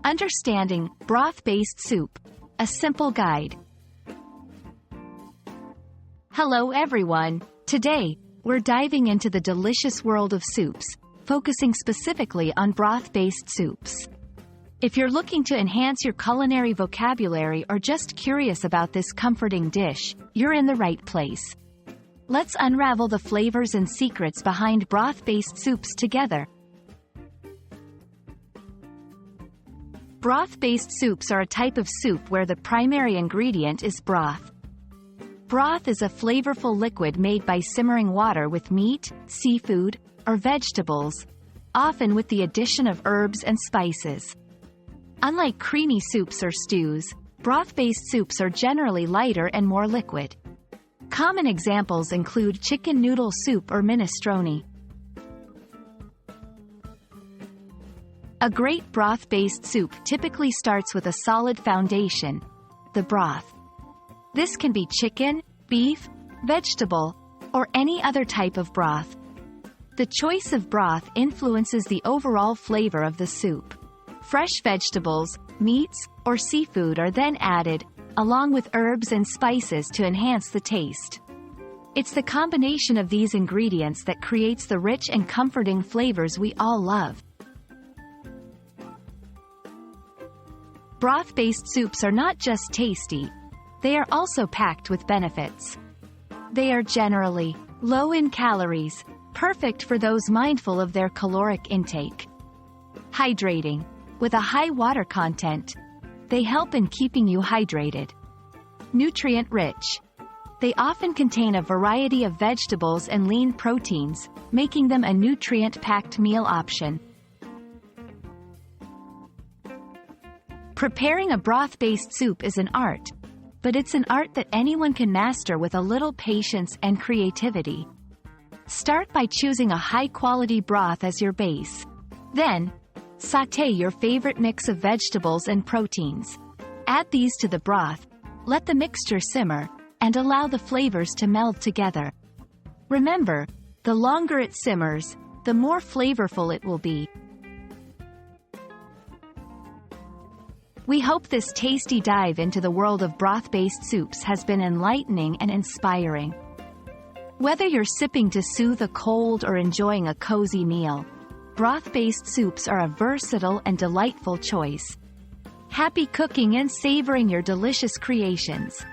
Understanding broth-based soup. A simple guide. Hello everyone. Today, we're diving into the delicious world of soups, focusing specifically on broth-based soups. If you're looking to enhance your culinary vocabulary or just curious about this comforting dish, you're in the right place. Let's unravel the flavors and secrets behind broth-based soups together. Broth-based soups are a type of soup where the primary ingredient is broth. Broth is a flavorful liquid made by simmering water with meat, seafood, or vegetables, often with the addition of herbs and spices. Unlike creamy soups or stews, broth-based soups are generally lighter and more liquid. Common examples include chicken noodle soup or minestrone. A great broth-based soup typically starts with a solid foundation, the broth. This can be chicken, beef, vegetable, or any other type of broth. The choice of broth influences the overall flavor of the soup. Fresh vegetables, meats, or seafood are then added, along with herbs and spices to enhance the taste. It's the combination of these ingredients that creates the rich and comforting flavors we all love. Broth-based soups are not just tasty, they are also packed with benefits. They are generally low in calories, perfect for those mindful of their caloric intake. Hydrating. With a high water content, they help in keeping you hydrated. Nutrient-rich. They often contain a variety of vegetables and lean proteins, making them a nutrient-packed meal option. Preparing a broth-based soup is an art, but it's an art that anyone can master with a little patience and creativity. Start by choosing a high-quality broth as your base. Then, sauté your favorite mix of vegetables and proteins. Add these to the broth, let the mixture simmer, and allow the flavors to meld together. Remember, the longer it simmers, the more flavorful it will be. We hope this tasty dive into the world of broth-based soups has been enlightening and inspiring. Whether you're sipping to soothe a cold or enjoying a cozy meal, broth-based soups are a versatile and delightful choice. Happy cooking and savoring your delicious creations!